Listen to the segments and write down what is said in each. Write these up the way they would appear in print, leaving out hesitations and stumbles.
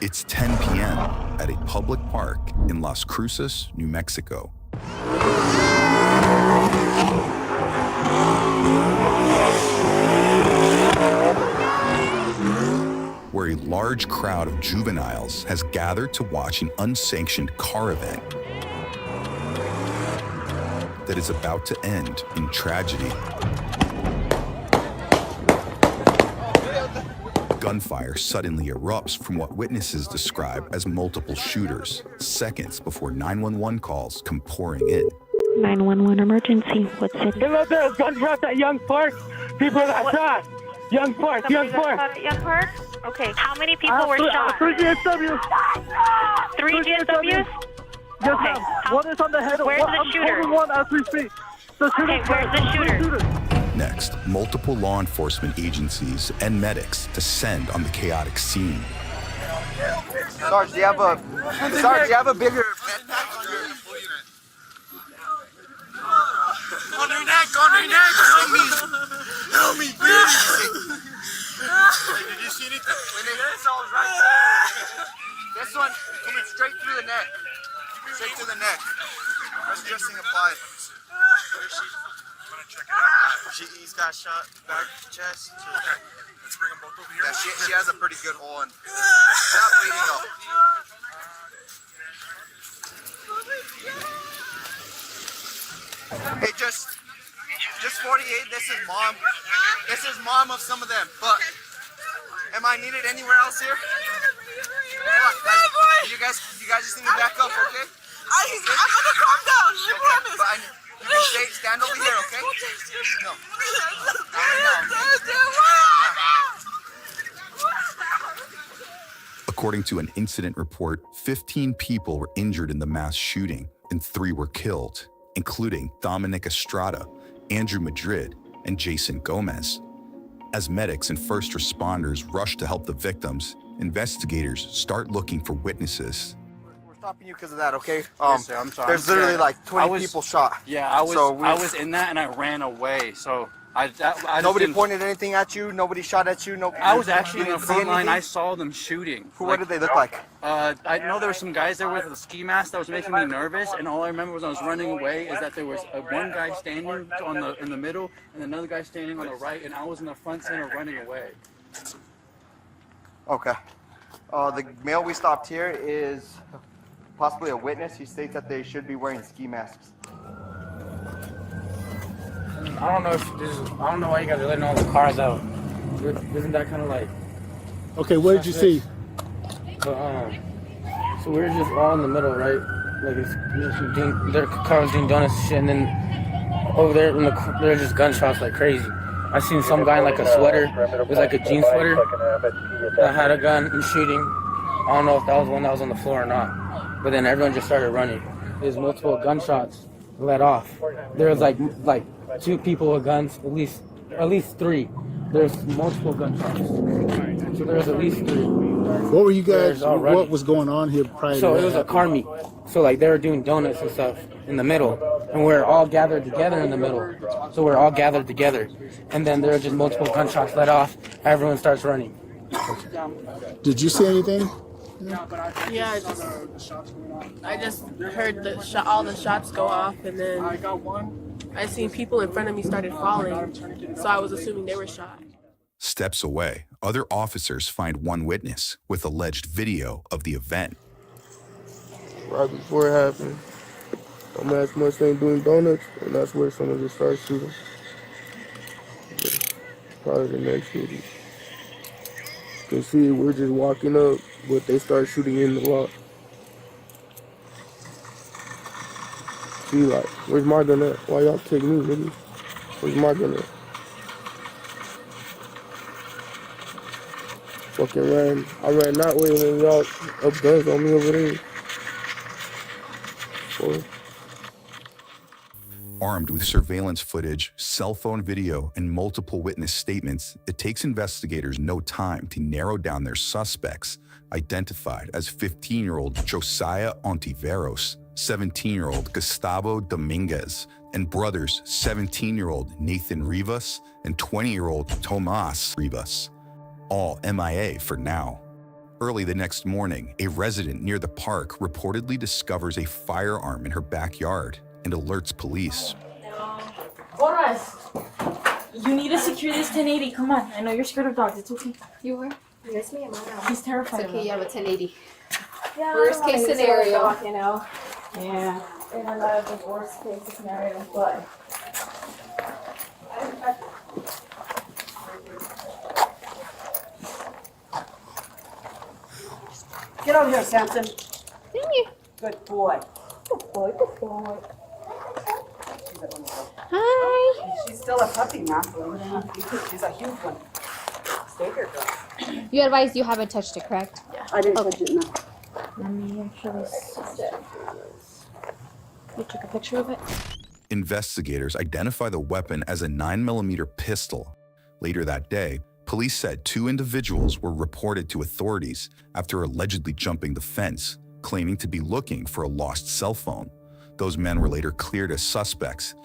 It's 10 p.m. at a public park in Las Cruces, New Mexico. Where a large crowd of juveniles has gathered to watch an unsanctioned car event that is about to end in tragedy. Gunfire suddenly erupts from what witnesses describe as multiple shooters, seconds before 911 calls come pouring in. 911 emergency. What's it? There's gunshots at Young Park. People got shot. Young Park. Young Park? Okay. How many people were shot? 3 GSWs. 3 GSWs? Yes, Okay. ma'am. One is on the head. Where's the shooter? I'm holding one as we speak. Okay, where's the shooter? Next, multiple law enforcement agencies and medics descend on the chaotic scene. Sarge, do you have a bigger on your neck, help me, please. Did you see anything? This one coming straight through the neck. Straight through the neck. That's dressing applied. He's got shot back chest. Okay, let's bring them both over here. Yeah, she has a pretty good hole in. Not bleeding though. Hey, just 48. This is mom. This is mom of some of them. But am I needed anywhere else here? You guys just need to back up, okay? I'm gonna calm down. I promise. But you can stand over here, okay? No. According to an incident report, 15 people were injured in the mass shooting and 3 were killed, including Dominic Estrada, Andrew Madrid, and Jason Gomez. As medics and first responders rush to help the victims, investigators start looking for witnesses. We're stopping you because of that, okay? Yes, sir, I'm sorry. There's literally like 20 people shot. Yeah, I was in that and I ran away. So I nobody pointed anything at you. Nobody shot at you. No. I was actually in the front line. I saw them shooting. What did they look like? I know there were some guys there with a ski mask that was making me nervous, and all I remember was I was running away is that there was one guy standing in the middle and another guy standing on the right, and I was in the front center running away. Okay. The male we stopped here is possibly a witness. He states that they should be wearing ski masks. I don't know why you guys are letting all the cars out. Isn't that kind of like... Okay, what did you see? So we were just all in the middle, right? Like their car was doing donuts and shit, and then over there, there were just gunshots like crazy. I seen some guy in like a sweater, it was like a jean sweater, that had a gun and shooting. I don't know if that was one that was on the floor or not. But then everyone just started running. There's multiple gunshots let off. There was like 2 people with guns, at least 3. There's multiple gunshots. So there was at least 3. What were you guys, what was going on here prior to that? So it was a car meet. So like they were doing donuts and stuff in the middle. And we're all gathered together in the middle. So we're all gathered together. And then there were just multiple gunshots let off. Everyone starts running. Okay. Did you see anything? Yeah, I just heard all the shots go off, and then I seen people in front of me started falling, so I was assuming they were shot. Steps away, other officers find one witness with alleged video of the event. Right before it happened, I'm at Mustang doing donuts, and that's where someone just started shooting. Probably the next shooting. You can see we're just walking up, but they start shooting in the lot. See, like, where's my gun at? Why y'all take me, nigga? Where's my gun at? Fucking ran. I ran that way, and then y'all up guns on me over there. So, Armed with surveillance footage, cell phone video, and multiple witness statements, it takes investigators no time to narrow down their suspects, identified as 15-year-old Josiah Ontiveros, 17-year-old Gustavo Dominguez, and brothers 17-year-old Nathan Rivas and 20-year-old Tomas Rivas, all MIA for now. Early the next morning, a resident near the park reportedly discovers a firearm in her backyard and alerts police. Horace, you need to secure this 1080. Come on. I know you're scared of dogs. It's okay. You were? Yes, ma'am. He's terrified. It's okay. You have a 1080. Yeah, worst case scenario. Dog, you know. Yeah. In a lot of the worst case scenario, but. Get over here, Samson. Thank you. Good boy. Good boy, good boy. Hi. She's still a puppy now. She's a huge one. Stay here, girl. You advised you haven't touched it, correct? Yeah. I didn't touch it, no. Let me actually you took a picture of it? Investigators identify the weapon as a 9mm pistol. Later that day, police said 2 individuals were reported to authorities after allegedly jumping the fence, claiming to be looking for a lost cell phone. Those men were later cleared as suspects,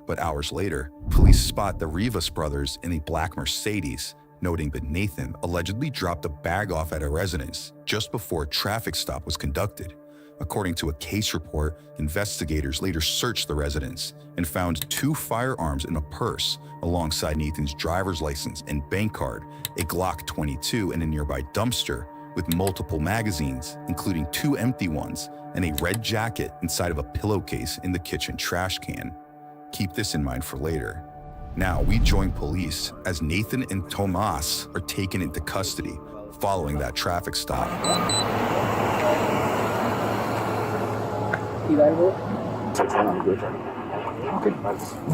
but hours later, police spot the Rivas brothers in a black Mercedes, noting that Nathan allegedly dropped a bag off at a residence just before a traffic stop was conducted. According to a case report, investigators later searched the residence and found 2 firearms in a purse alongside Nathan's driver's license and bank card, a Glock 22 in a nearby dumpster with multiple magazines, including 2 empty ones, and a red jacket inside of a pillowcase in the kitchen trash can. Keep this in mind for later. Now we join police as Nathan and Tomas are taken into custody following that traffic stop.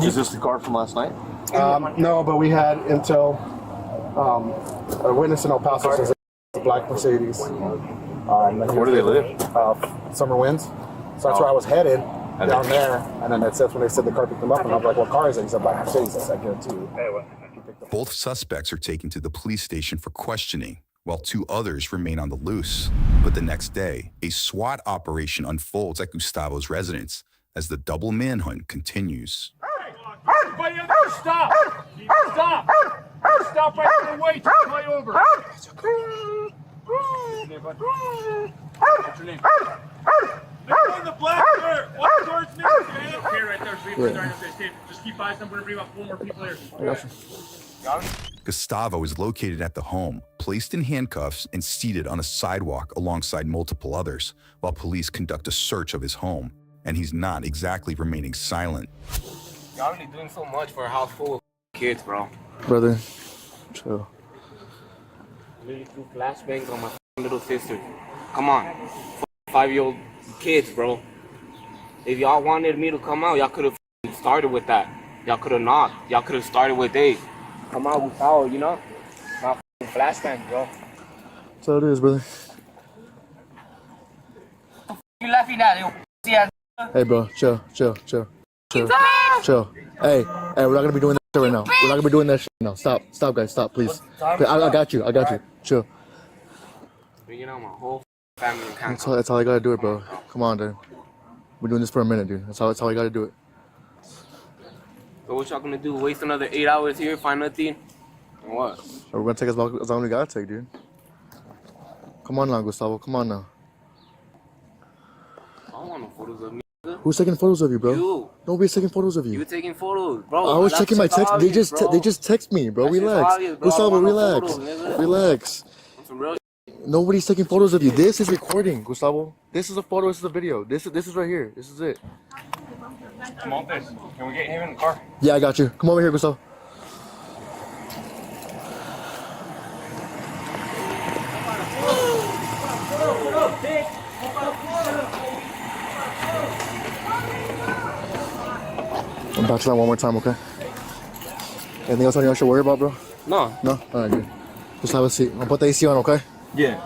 Is this the car from last night? No, but we had intel. A witness in El Paso says it's a black Mercedes. Where do they live? Summer Winds. So that's where I was headed, down there. And then that's when they said the car picked them up. And I was like, what car is it? He said black Mercedes. I said, I guarantee you. Both suspects are taken to the police station for questioning, while 2 others remain on the loose. But the next day, a SWAT operation unfolds at Gustavo's residence as the double manhunt continues. Everybody else, stop! Stop! Stop right there and wait till I play over. What's your name? They're in the black door. What door's name? Okay, right there. So you can just keep eyes. I'm going to bring about 4 more people here. Gustavo is located at the home, placed in handcuffs and seated on a sidewalk alongside multiple others, while police conduct a search of his home. And he's not exactly remaining silent. Y'all really doing so much for a house full of kids, bro. Brother, chill. Literally threw flashbangs on my little sister. Come on. 5-year-old kids, bro. If y'all wanted me to come out, y'all could have started with that. Y'all could have knocked. Y'all could have started with Dave. Come out with power, you know? Not flashbangs, bro. That's how it is, brother. You laughing at you? Hey, bro, chill. Chill. Hey, we're not gonna be doing that shit right now. We're not gonna be doing that shit right now. Stop, guys, stop, please. I got you. Chill. Bringing out my whole family in council. That's how I gotta do it, bro. Come on, dude. We're doing this for a minute, dude. That's how I gotta do it. So what y'all gonna do? Waste another 8 hours here, find nothing? Or what? We're gonna take as long as we gotta take, dude. Come on now, Gustavo. Come on now. I don't want no photos of me. Who's taking photos of you, bro? You. Nobody's taking photos of you. You taking photos, bro. I was checking my text. Obvious, They just text me, bro. Relax. Obvious, bro. Gustavo, relax. Photos, relax. Some real Nobody's taking photos of you. This is recording, Gustavo. This is a photo. This is a video. This is right here. This is it. Come on, this. Can we get him in the car? Yeah, I got you. Come over here, Gustavo. I'm back to that one more time, okay? Anything else on you I should worry about, bro? No. No? Alright, good. Just have a seat. I'll put the AC on, okay? Yeah.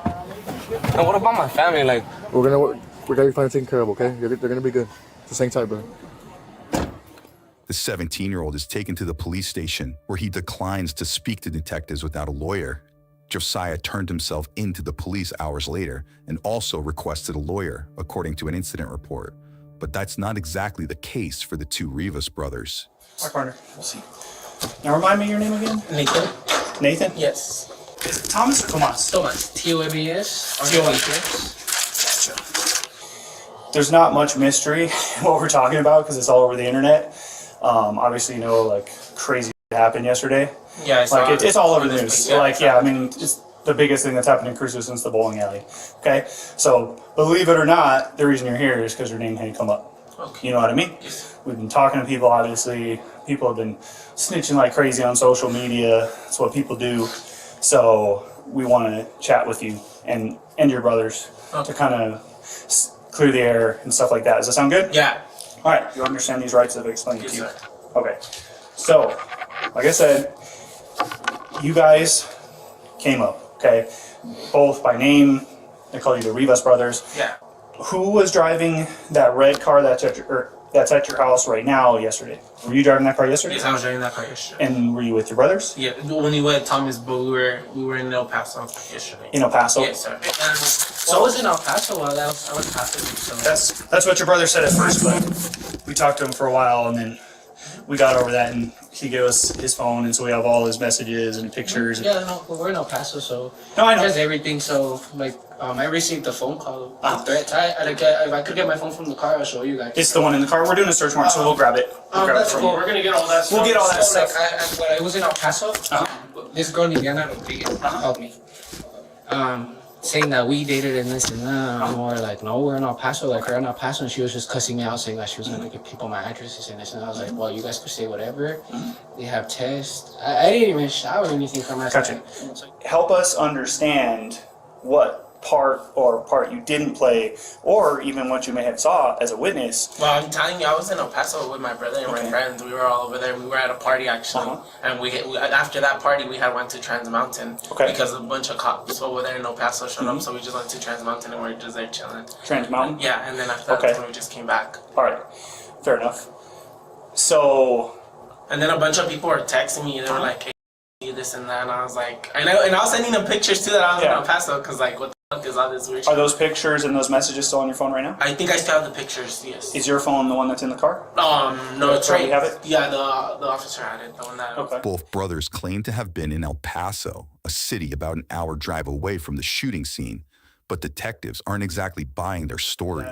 And what about my family? Like, we're gonna be fine taken care of, okay? They're gonna be good. Just hang tight, bro. The 17-year-old is taken to the police station where he declines to speak to detectives without a lawyer. Josiah turned himself into the police hours later and also requested a lawyer, according to an incident report. But that's not exactly the case for the 2 Rivas brothers. Hi, partner. We'll see. Now remind me your name again? Nathan. Nathan? Yes. Is it Thomas or Tomas? Tomas. T-O-M-A-S. T-O-M-A-S. Gotcha. There's not much mystery what we're talking about because it's all over the internet. Obviously, you know, like crazy happened yesterday. Yeah, like it's all over the news. Like, yeah, I mean, it's the biggest thing that's happened in Crusoe since the bowling alley. Okay, so believe it or not, the reason you're here is because your name had come up. Okay. You know what I mean? Yes. We've been talking to people. Obviously, people have been snitching like crazy on social media. That's what people do. So we want to chat with you and your brothers to kind of clear the air and stuff like that. Does that sound good? Yeah. All right. You understand these rights I've explained to you? Sir. Okay. So, like I said, you guys came up, okay? Both by name. They call you the Rivas brothers. Yeah. Who was driving that red car that's at your house right now yesterday? Were you driving that car yesterday? Yes, I was driving that car yesterday. And were you with your brothers? Yeah, when we went Thomas, but we were in El Paso yesterday. In El Paso? Yes, sir. So I was in El Paso while I was passing. So. That's what your brother said at first, but we talked to him for a while, and then we got over that, and he gave us his phone, and so we have all his messages and pictures. Yeah, no, we're in El Paso, so no, I know. He has everything. So like, I received a phone call. Threats. If I could get my phone from the car, I'll show you guys. It's the one in the car. We're doing a search warrant, so we'll grab it. That's cool. We're gonna get all that. We'll get all that stuff. When I was in El Paso, this girl Liliana Rodriguez called me, saying that we dated and this and that. And we're like, no, we're in El Paso. Like, we're in El Paso, and she was just cussing me out, saying that she was gonna give people my addresses and this. And I was like, well, you guys could say whatever. They have tests. I didn't even shower or anything from last night. Help us understand what part you didn't play, or even what you may have saw as a witness. Well, I'm telling you, I was in El Paso with my brother and my friends. We were all over there. We were at a party actually, and we after that party we had went to Trans Mountain because a bunch of cops over there in El Paso showed up. So we just went to Trans Mountain and we were just there chilling. Trans Mountain? Yeah, and then after that we just came back. All right, fair enough. So, and then a bunch of people were texting me. They were like, "Hey, this and that," and I was like, and I was sending them pictures too that I was in El Paso because like what. Is all this weird Are those pictures and those messages still on your phone right now? I think I still have the pictures, yes. Is your phone the one that's in the car? No, it's right. You have it? Yeah, the officer had it. The one that Both brothers claim to have been in El Paso, a city about an hour drive away from the shooting scene, but detectives aren't exactly buying their story.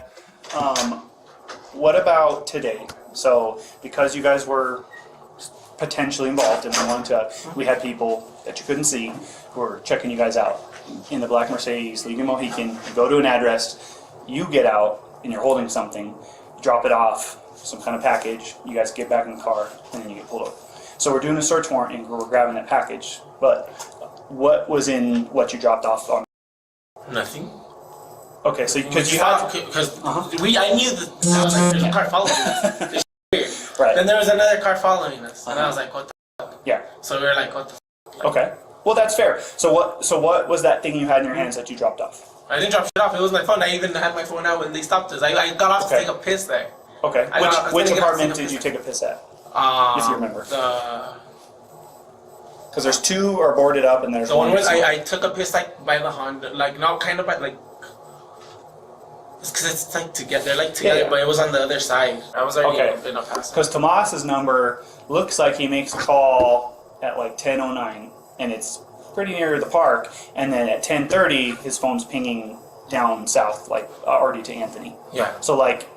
What about today? So, because you guys were potentially involved and we had people that you couldn't see who were checking you guys out in the black Mercedes, leaving Mohican, you go to an address, you get out and you're holding something, you drop it off, some kind of package, you guys get back in the car, and then you get pulled over. So we're doing a search warrant and we're grabbing that package, but what was in what you dropped off on? Nothing. Okay, so because you had... I knew that I was like, there's a car following us. This weird. Right. Then there was another car following us, and I was like, what the fuck? Yeah. So we were like, what the fuck? Okay. Well, that's fair. So what was that thing you had in your hands that you dropped off? I didn't drop shit off. It was my phone. I even had my phone out when they stopped us. I got off to take a piss there. Okay. Which apartment did you take a piss at? If you remember. Because there's two are boarded up and there's the one. I took a piss like by the Honda, like not kind of by like. Because it's like together, but it was on the other side. I was already in a pass. Because Tomas's number looks like he makes a call at like 10:09, and it's pretty near the park. And then at 10:30, his phone's pinging down south, like already to Anthony. Yeah. So like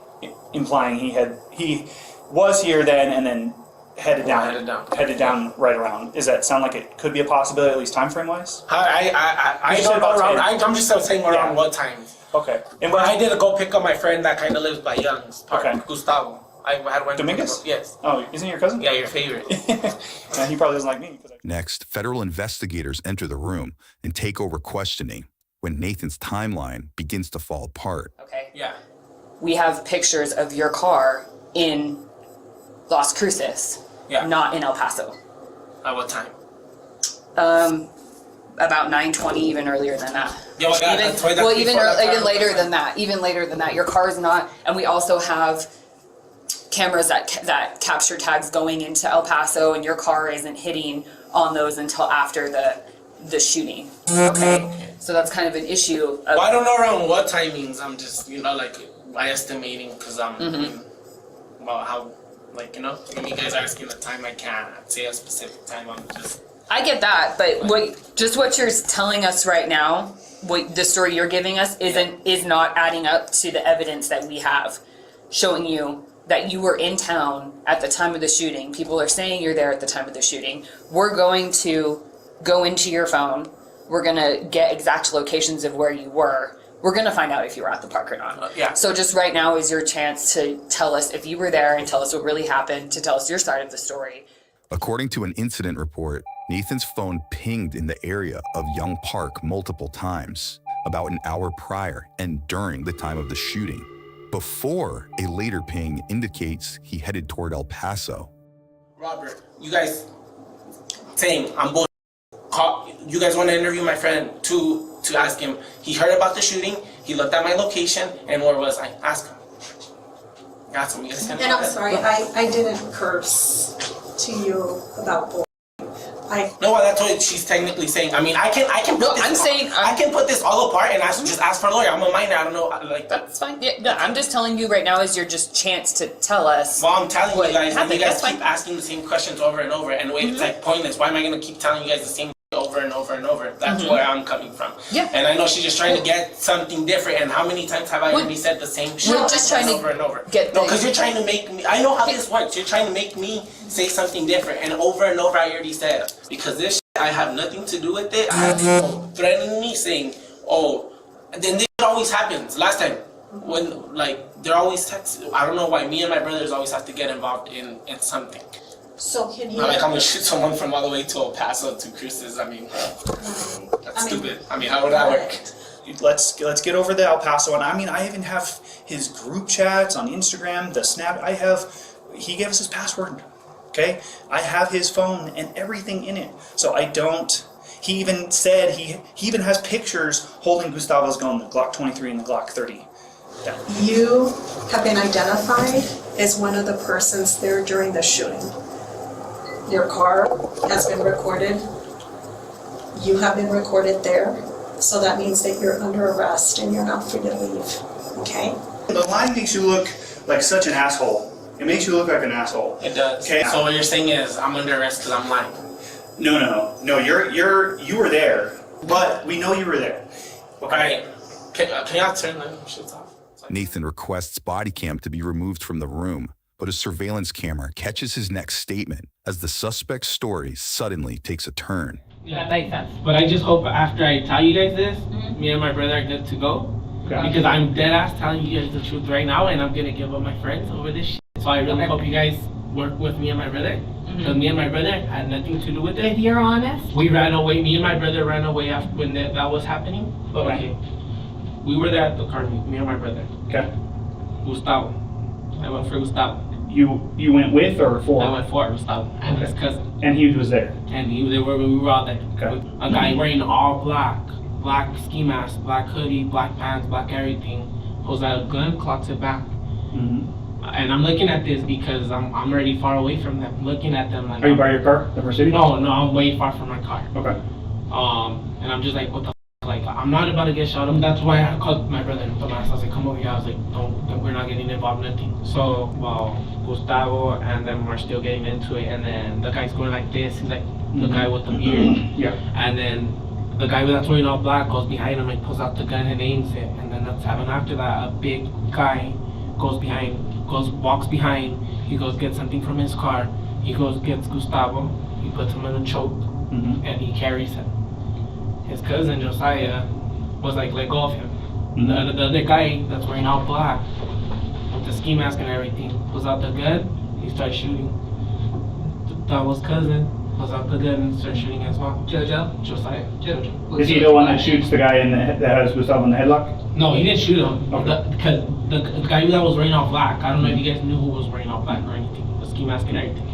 implying he was here then, and then headed down right around. Does that sound like it could be a possibility, at least time frame wise? I don't know around. I'm just saying around what time. Okay. And I did go pick up my friend that kind of lives by Young's Park, Gustavo. I had went Dominguez? Yes. Oh, isn't he your cousin? Yeah, your favorite. Yeah, he probably doesn't like me. Next, federal investigators enter the room and take over questioning when Nathan's timeline begins to fall apart. Okay. Yeah. We have pictures of your car in Las Cruces, not in El Paso. At what time? About 9:20, even earlier than that. Yeah, even later than that. Even later than that. Your car is not, and we also have cameras that capture tags going into El Paso, and your car isn't hitting on those until after the shooting. Okay, so that's kind of an issue. Well, I don't know around what timings. I'm just like estimating because I'm well how when you guys are asking the time, I can't say a specific time. I'm just. I get that, but what you're telling us right now, what the story you're giving us is not adding up to the evidence that we have, showing you that you were in town at the time of the shooting. People are saying you're there at the time of the shooting. We're going to go into your phone. We're gonna get exact locations of where you were. We're gonna find out if you were at the park or not. Yeah. So just right now is your chance to tell us if you were there and tell us what really happened, to tell us your side of the story. According to an incident report, Nathan's phone pinged in the area of Young Park multiple times, about an hour prior and during the time of the shooting, before a later ping indicates he headed toward El Paso. Robert, you guys saying I'm bull. You guys want to interview my friend to ask him. He heard about the shooting. He looked at my location, and where was I? Ask him. Ask him. You guys And I'm sorry, I didn't curse to you about bull. No, that's what she's technically saying. I mean, I can put this. I can put this all apart and just ask for a lawyer. I'm a minor. I don't know. Like that's fine. Yeah, no, I'm just telling you right now is your just chance to tell us. Well, I'm telling you guys, and you guys That's keep asking the same questions over and over, and it's like pointless. Why am I gonna keep telling you guys the same over and over and over? That's where I'm coming from. Yeah. And I know she's just trying to get something different. And how many times have I already said the same shit? We're just trying to over and over. get No, because you're trying to make me. I know how this works. You're trying to make me say something different, and over I already said because this. I have nothing to do with it. I have people threatening me saying, oh, then this always happens. Last time, when, like, they're always texts. I don't know why me and my brothers always have to get involved in something. So can you... Not like I'm gonna shoot someone from all the way to El Paso to Chris's. I mean, that's stupid. I mean, how would that work? Let's get over the El Paso, and I mean, I even have his group chats on Instagram, the Snap. He gave us his password. Okay, I have his phone and everything in it, so I don't. He even said he even has pictures holding Gustavo's gun, the Glock 23 and the Glock 30. Yeah. You have been identified as one of the persons there during the shooting. Your car has been recorded. You have been recorded there, so that means that you're under arrest and you're not free to leave. Okay. The line makes you look like such an asshole. It makes you look like an asshole. It does. Okay. So what you're saying is I'm under arrest because I'm lying. No. You were there, but we know you were there. Okay. Can y'all turn the shit off? Nathan requests body cam to be removed from the room, but a surveillance camera catches his next statement as the suspect's story suddenly takes a turn. Yeah, like that. But I just hope after I tell you guys this, me and my brother are good to go. Okay. Because I'm dead ass telling you guys the truth right now, and I'm gonna give up my friends over this shit. So I really hope you guys work with me and my brother. Because me and my brother had nothing to do with it. If you're honest. We ran away. Me and my brother ran away after when that was happening. Okay. We were there at the car meet, me and my brother. Okay. Gustavo. I went for Gustavo. You went with or for? I went for Gustavo and his cousin. And he was there. And we were all there. Okay. A guy wearing all black ski mask, black hoodie, black pants, black everything. Pulls out a gun, clocks it back. And I'm looking at this because I'm already far away from them. Looking at them like. Are you by your car, the Mercedes? No, I'm way far from my car. Okay. And I'm just like, what the f? Like, I'm not about to get shot. That's why I called my brother and Tomas. I was like, come over here. I was like, we're not getting involved in nothing. So, Gustavo and them are still getting into it. And then the guy's going like this. He's like the guy with the beard. Yeah. And then the guy that's wearing all black goes behind him and pulls out the gun and aims it. And then after that, a big guy walks behind. He goes get something from his car. He gets Gustavo. He puts him in a choke. And he carries him. His cousin Josiah was like, let go of him. The other guy that's wearing all black with the ski mask and everything pulls out the gun. He starts shooting. Gustavo's cousin pulls out the gun and starts shooting as well. Josiah. Is he the one that shoots the guy that has Gustavo in the headlock? No, he didn't shoot him. Okay. Because the guy that was wearing all black, I don't know if you guys knew who was wearing all black or anything, the ski mask and everything.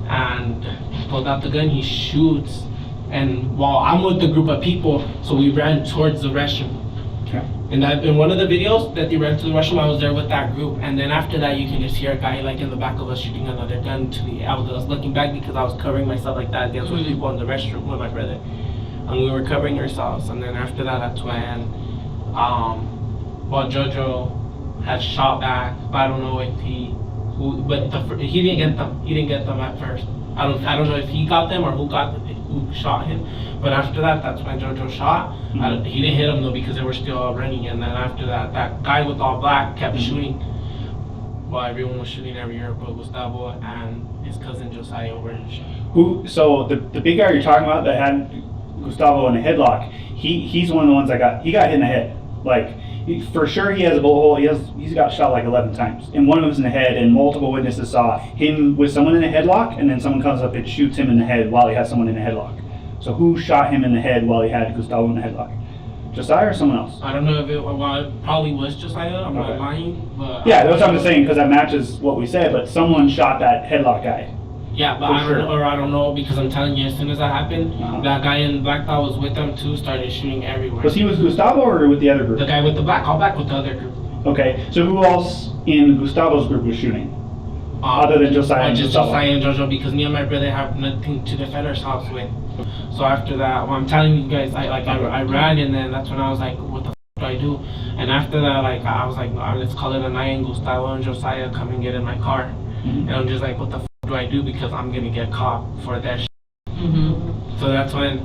And he pulled out the gun, he shoots. And while I'm with the group of people, so we ran towards the restroom. Okay. And in one of the videos that they ran to the restroom, I was there with that group. And then after that, you can just hear a guy like in the back of us shooting another gun to the. I was looking back because I was covering myself like that against with people in the restroom with my brother, and we were covering ourselves. And then after that, that's when, Jojo had shot back, but I don't know if he didn't get them. He didn't get them at first. I don't know if he got them or who got them. who shot him. But after that, that's when JoJo shot. He didn't hit him though because they were still running. And then after that, that guy with all black kept shooting. Well, everyone was shooting every year, but Gustavo and his cousin Josiah were shot. So the big guy you're talking about that had Gustavo in a headlock, he's one of the ones he got hit in the head. Like, for sure he has a bullet hole. He's got shot like 11 times. And one of them's in the head, and multiple witnesses saw him with someone in a headlock, and then someone comes up and shoots him in the head while he has someone in a headlock. So who shot him in the head while he had Gustavo in the headlock? Josiah or someone else? I don't know if it probably was Josiah. I'm not lying. But Yeah, that's what I'm just saying, because that matches what we said, but someone shot that headlock guy. Yeah, but I don't know, because I'm telling you, as soon as that happened, that guy in black that was with them too started shooting everywhere. Was he with Gustavo or with the other group? The guy with the black, all back with the other group. Okay, so who else in Gustavo's group was shooting? Other than Josiah and just Josiah and JoJo, because me and my brother have nothing to defend ourselves with. So after that, I'm telling you guys, I ran, and then that's when I was like, what the f do I do? And after that, I was like, let's call it a night, and Gustavo and Josiah come and get in my car. And I'm just like, what the f do I do? Because I'm gonna get caught for that shit. So that's when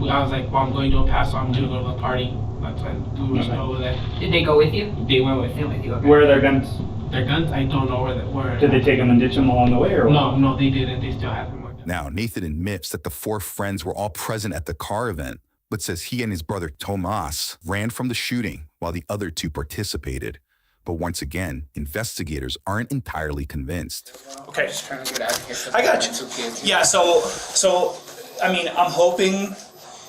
I was like, well, I'm going to El Paso, I'm gonna go to the party. That's when we were over there. Did they go with you? They went with you. Okay. Where are their guns? Their guns? I don't know where they were. Did they take them and ditch them along the way, or what? No, they didn't. They still have them. Now, Nathan admits that the four friends were all present at the car event, but says he and his brother Tomas ran from the shooting while the other two participated. But once again, investigators aren't entirely convinced. Okay. Just trying to get out of here. I got you. Yeah, so I mean, I'm hoping,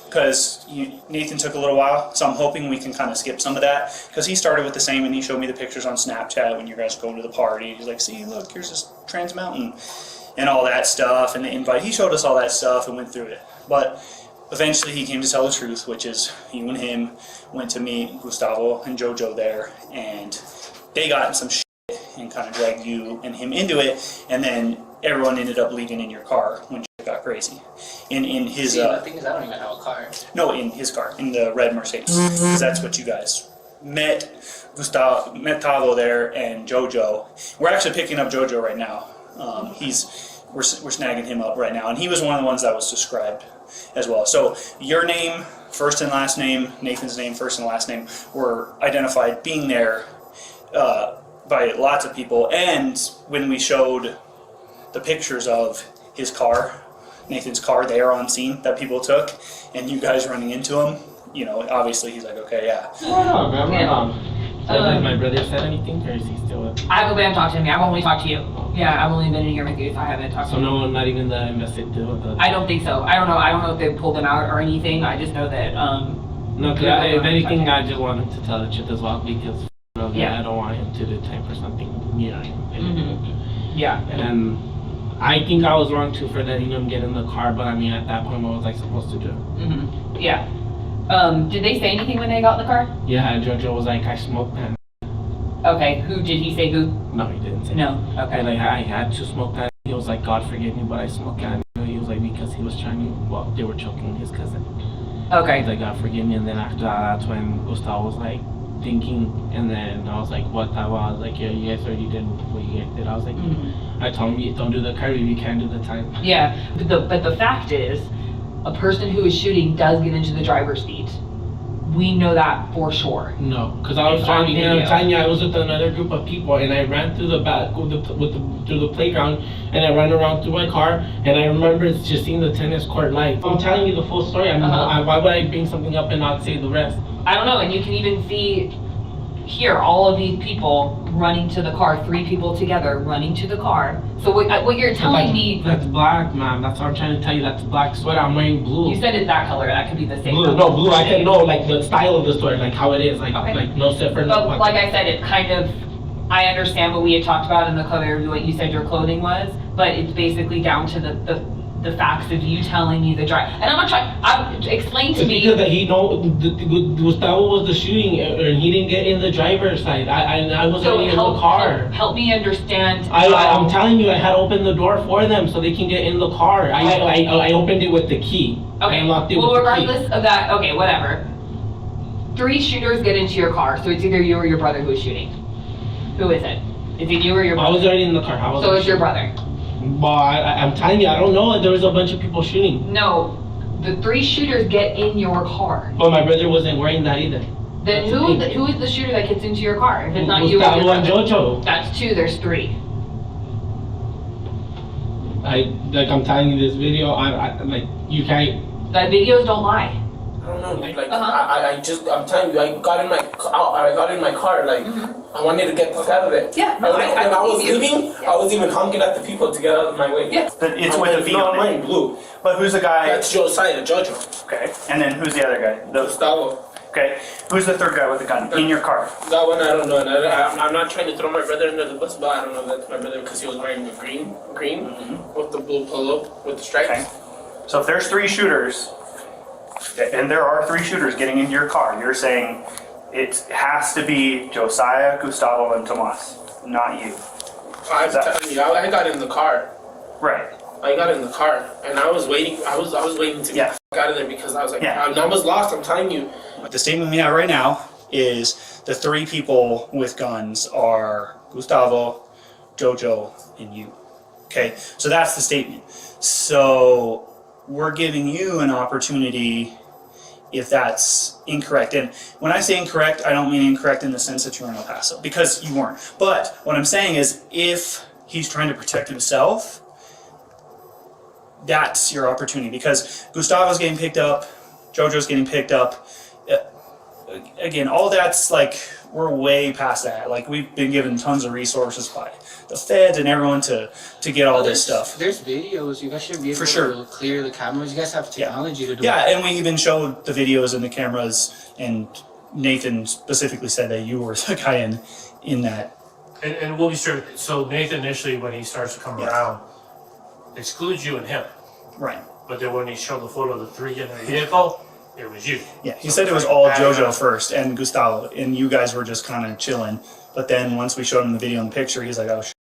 because Nathan took a little while, so I'm hoping we can kind of skip some of that, because he started with the same, and he showed me the pictures on Snapchat when you guys were going to the party. He's like, see, look, here's this Trans Mountain, and all that stuff, and the invite. He showed us all that stuff and went through it. But eventually he came to tell the truth, which is you and him went to meet Gustavo and JoJo there, and they got in some shit and kind of dragged you and him into it, and then everyone ended up leaving in your car when shit got crazy. In his the thing is, I don't even have a car. No, in his car, in the red Mercedes, because that's what you guys met. Gustavo there and JoJo. We're actually picking up JoJo right now. We're snagging him up right now, and he was one of the ones that was described as well. So your name, first and last name, Nathan's name, first and last name, were identified being there by lots of people. And when we showed the pictures of his car, Nathan's car, there on scene that people took, and you guys running into him, obviously he's like, okay, yeah. Right on. Has my brother said anything, or is he still? I haven't been talked to me. I've only talked to you. Yeah, I've only been in here with you, so I haven't talked to you. So no one, not even the investigator? I don't think so. I don't know if they pulled him out or anything. I just know that. No, because if anything, I just wanted to tell the truth as well, because I don't want him to detain for something. Yeah. And I think I was wrong too for letting him get in the car, but I mean, at that point, what was I supposed to do? Yeah. Did they say anything when they got in the car? Yeah, JoJo was like, I smoked that. Okay, who did he say who? No, he didn't say No, that. okay. Like, I had to smoke that. He was like, God forgive me, but I smoked that. He was like, because he was trying to, they were choking his cousin. Okay. He's like, God forgive me, and then after that, that's when Gustavo was like, thinking, and then I was like, what that was? I was like, yeah, you guys already did what you guys did. I was like, I told him, don't do the curry, you can't do the time. Yeah, but the fact is, a person who is shooting does get into the driver's seat. We know that for sure. No, because I was trying to I was with another group of people, and I ran through the back through the playground, and I ran around through my car, and I remember just seeing the tennis court lights. I'm telling you the full story. I mean, why would I bring something up and not say the rest? I don't know, and you can even see here all of these people running to the car, 3 people together running to the car. So what you're telling me... That's black, ma'am. That's what I'm trying to tell you. That's black sweater. I'm wearing blue. You said it's that color. That could be the same blue. color. No, blue. I can know, like, the style of the sweater, like how it is, like no different. But like I said, it kind of... I understand what we had talked about in the color of what you said your clothing was, but it's basically down to the facts of you telling me the drive. And I'm not trying. Explain to me. Because Gustavo was the shooting, and he didn't get in the driver's side. I was already in the car. Help me understand. I'm telling you, I had opened the door for them so they can get in the car. I opened it with the key. Okay. I locked it well, with regardless the key. of that, okay, whatever. 3 shooters get into your car, so it's either you or your brother who is shooting. Who is it? Is it you or your brother? I was already in the car. So it's your brother. Well, I'm telling you, I don't know. There was a bunch of people shooting. No, The 3 shooters get in your car. But my brother wasn't wearing that either. Then who is the shooter that gets into your car? If it's not you, it's your Gustavo and brother. Jojo. That's 2, there's 3. I'm telling you this video, like, you can't. That videos don't lie. I don't know, like I'm telling you, I got in my car, like, I wanted to get the fuck out of there. Yeah, when I was leaving, I was even honking at the people to get out of my way. Yeah. It's with a V on it. Mine blue. But who's the guy? That's Josiah, Jojo. Okay. And then who's the other guy? Gustavo. Okay. Who's the third guy with the gun in your car? That one I don't know. And I'm not trying to throw my brother under the bus, but I don't know if that's my brother because he was wearing the green with the blue polo with the stripes. Okay. So if there's 3 shooters, and there are 3 shooters getting into your car, you're saying it has to be Josiah, Gustavo, and Tomas, not you. I'm telling you, I got in the car. Right. I got in the car and I was waiting. I was waiting to get the fuck out of there because I was like, I was lost. I'm telling you. The statement we have right now is the 3 people with guns are Gustavo, Jojo, and you. Okay, so that's the statement. So we're giving you an opportunity if that's incorrect. And when I say incorrect, I don't mean incorrect in the sense that you're in El Paso, because you weren't. But what I'm saying is if he's trying to protect himself, that's your opportunity, because Gustavo's getting picked up, Jojo's getting picked up. Again, all that's like, we're way past that. Like, we've been given tons of resources by the feds and everyone to get all this stuff. There's videos. You guys should be able to clear the cameras. You guys have technology to do it. Yeah, and we even showed the videos and the cameras, and Nathan specifically said that you were the guy in that. And we'll be sure. So Nathan initially, when he starts to come around, excludes you and him. Right. But then when he showed the photo of the 3 in the vehicle, it was you. Yeah, he said it was all Jojo first and Gustavo, and you guys were just kind of chilling. But then once we showed him the video and the picture, he's like, oh shit.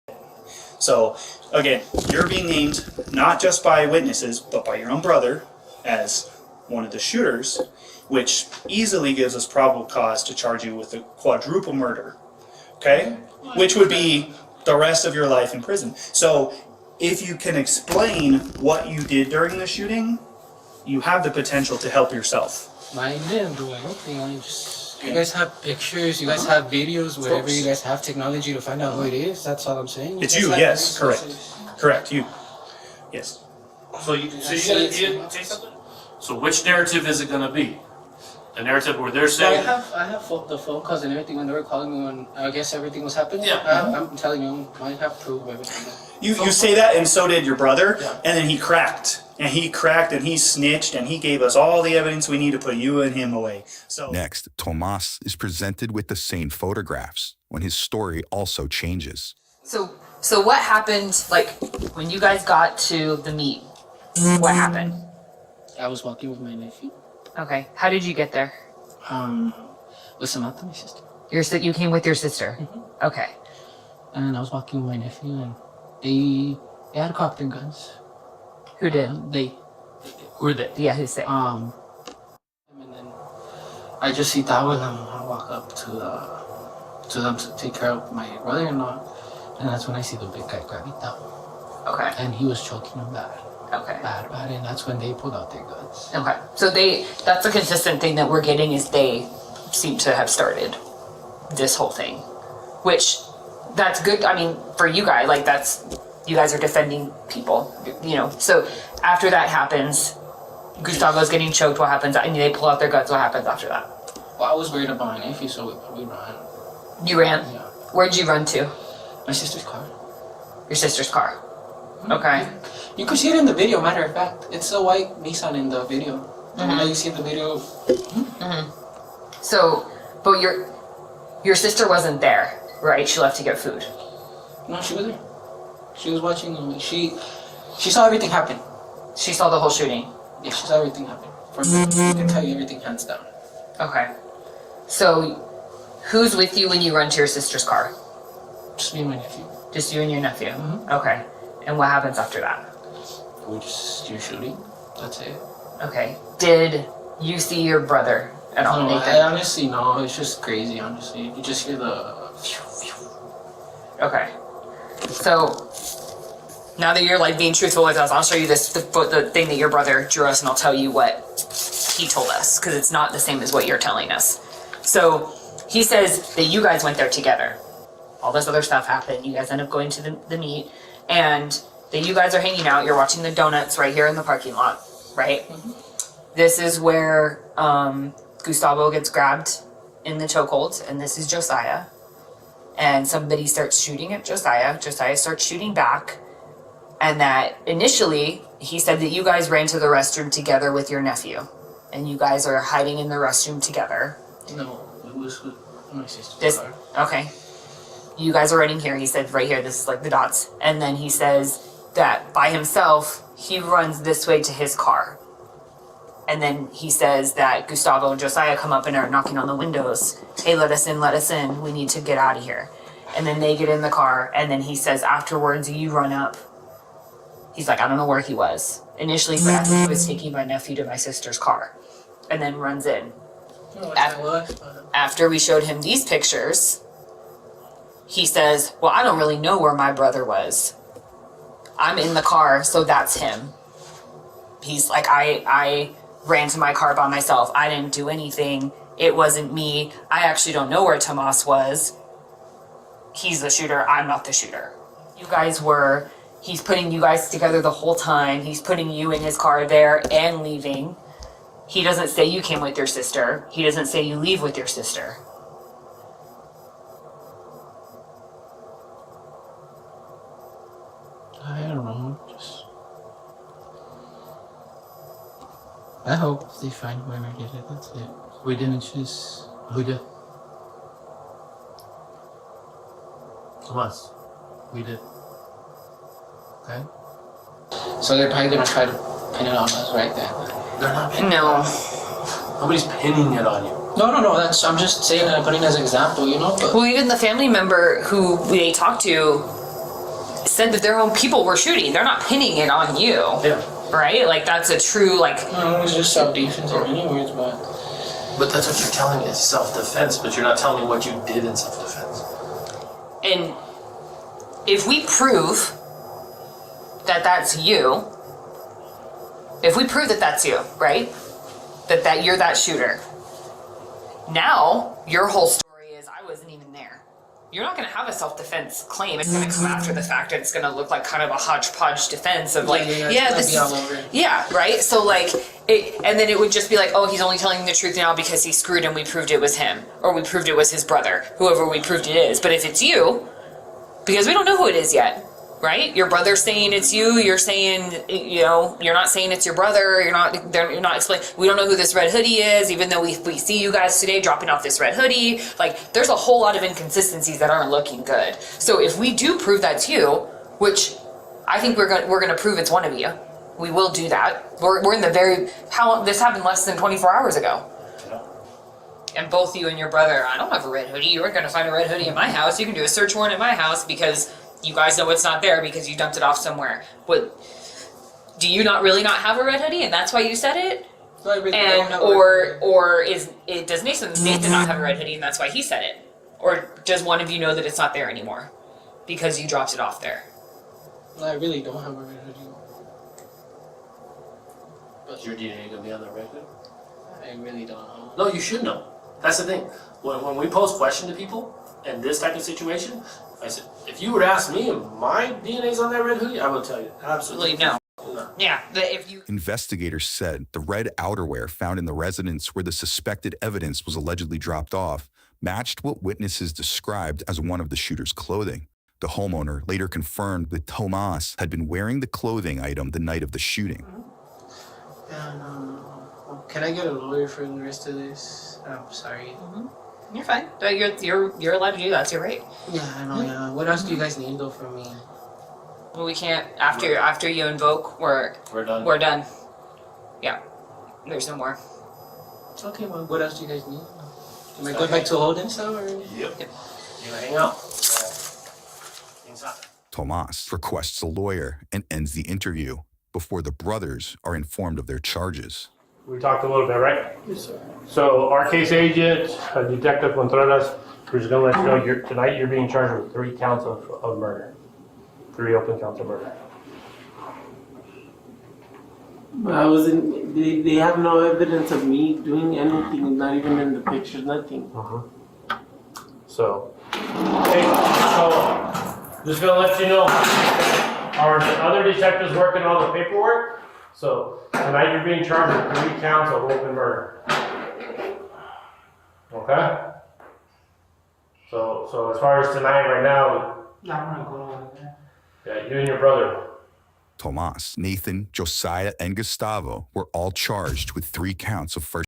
So again, you're being named not just by witnesses, but by your own brother as one of the shooters, which easily gives us probable cause to charge you with a quadruple murder. Okay? Which would be the rest of your life in prison. So if you can explain what you did during the shooting, you have the potential to help yourself. I didn't do anything. You guys have pictures, you guys have videos, whatever. You guys have technology to find out who it is. That's all I'm saying. It's you, yes, correct. Correct, you. Yes. So you say something? So which narrative is it going to be? The narrative where they're saying... I have the phone calls and everything when they were calling me when I guess everything was happening. Yeah. I'm telling you, I have proof of everything. You say that, and so did your brother, and then he cracked. And he cracked, and he snitched, and he gave us all the evidence we need to put you and him away. So next, Tomas is presented with the same photographs when his story also changes. So what happened, like, when you guys got to the meet? What happened? I was walking with my nephew. Okay. How did you get there? With Samantha, my sister. You came with your sister? Okay. And I was walking with my nephew, and they had cocked their guns. Who did? They. Who are they? Yeah, who's they? And then I just see Tawa and I walk up to them to take care of my brother-in-law, and that's when I see the big guy grabbing Tawa. Okay. And he was choking him bad. Okay. Bad, and that's when they pulled out their guns. Okay. So that's a consistent thing that we're getting is they seem to have started this whole thing, which that's good. I mean, for you guys, like you guys are defending people, So after that happens, Gustavo's getting choked. What happens? And they pull out their guns. What happens after that? Well, I was worried about my nephew, so we ran. You ran? Yeah. Where'd you run to? My sister's car. Your sister's car. Okay. You could see it in the video, matter of fact. It's a white Nissan in the video. The one that you see in the video. So, but your sister wasn't there, right? She left to get food. No, she was there. She was watching. She saw everything happen. She saw the whole shooting? Yeah, she saw everything happen. For me, I can tell you everything hands down. Okay. So, who's with you when you run to your sister's car? Just me and my nephew. Just you and your nephew? Okay. And what happens after that? You're shooting. That's it. Okay. Did you see your brother at all, Nathan? I honestly, no. It's just crazy, honestly. You just hear the... Okay. So, Now that you're like being truthful with us, I'll show you the thing that your brother drew us, and I'll tell you what he told us, because it's not the same as what you're telling us. So he says that you guys went there together. All this other stuff happened. You guys end up going to the meet, and that you guys are hanging out. You're watching the donuts right here in the parking lot, right? This is where Gustavo gets grabbed in the chokehold, and this is Josiah. And somebody starts shooting at Josiah. Josiah starts shooting back. And that initially, he said that you guys ran to the restroom together with your nephew. And you guys are hiding in the restroom together. No, it was with my sister's This, car. okay. You guys are running here. He said right here, this is like the dots. And then he says that by himself, he runs this way to his car. And then he says that Gustavo and Josiah come up and are knocking on the windows. Hey, let us in, we need to get out of here. And then they get in the car, and then he says afterwards, you run up. He's like, I don't know where he was. Initially, but I think he was taking my nephew to my sister's car. And then runs in. After we showed him these pictures, he says, well, I don't really know where my brother was. I'm in the car, so that's him. He's like, I ran to my car by myself. I didn't do anything. It wasn't me. I actually don't know where Tomas was. He's the shooter. I'm not the shooter. You guys were, he's putting you guys together the whole time. He's putting you in his car there and leaving. He doesn't say you came with your sister. He doesn't say you leave with your sister. I don't know, I hope they find whoever did it, that's it. We didn't choose who did. Us. We did. Okay? So they're probably gonna try to pin it on us right then. They're not pinning it on. Nobody's pinning it on you. No, that's, I'm just saying, putting as an example, you know? But well, even the family member who they talked to said that their own people were shooting. They're not pinning it on you. Yeah. Right? Like, that's a true, like... No, it's just self-defense anyways, but... But that's what you're telling me, is self-defense, but you're not telling me what you did in self-defense. And if we prove that that's you, right? That you're that shooter. Now, your whole story is, I wasn't even there. You're not going to have a self-defense claim. It's going to come after the fact, and it's going to look like kind of a hodgepodge defense of like, this is, right? So like, and then it would just be like, oh, he's only telling the truth now because he screwed and we proved it was him, or we proved it was his brother, whoever we proved it is. But if it's you, because we don't know who it is yet, right? Your brother's saying it's you. You're saying, you're not saying it's your brother. You're not explaining. We don't know who this red hoodie is, even though we see you guys today dropping off this red hoodie. Like, there's a whole lot of inconsistencies that aren't looking good. So if we do prove that's you, which I think we're gonna prove it's one of you, we will do that. We're in the this happened less than 24 hours ago. And both you and your brother, I don't have a red hoodie. You weren't gonna find a red hoodie in my house. You can do a search warrant in my house because you guys know it's not there because you dumped it off somewhere. But do you not have a red hoodie, and that's why you said it? No, I really and don't have or does Nathan not have a red hoodie, and that's why he said it? Or does one of you know that it's not there anymore because you dropped it off there? No, I really don't have a red hoodie. But your DNA gonna be on the red hoodie? I really don't know. No, you should know. That's the thing. When we pose question to people in this type of situation, I said, if you were to ask me if my DNA's on that red hoodie, I would tell you absolutely no. Yeah, if you... Investigators said the red outerwear found in the residence where the suspected evidence was allegedly dropped off matched what witnesses described as one of the shooter's clothing. The homeowner later confirmed that Tomas had been wearing the clothing item the night of the shooting. Can I get a lawyer for the rest of this? I'm sorry. You're fine. You're allowed to do that. You're right. Yeah, I know. Yeah. What else do you guys need though from me? Well, we can't. After you invoke, we're done. We're done. Yeah. There's no more. Okay. Well, what else do you guys need? Am I going back to holding cell or? Yep. You gonna hang out? Tomas requests a lawyer and ends the interview before the brothers are informed of their charges. We talked a little bit, right? Yes, sir. So our case agent, Detective Contreras, we're just gonna let you know tonight you're being charged with 3 counts of murder. 3 open counts of murder. I wasn't. They have no evidence of me doing anything. Not even in the pictures. Nothing. So, hey, so just gonna let you know, our other detectives working on the paperwork. So tonight you're being charged with 3 counts of open murder. Okay. So as far as tonight, right now, yeah, you and your brother. Tomas, Nathan, Josiah, and Gustavo were all charged with 3 counts of first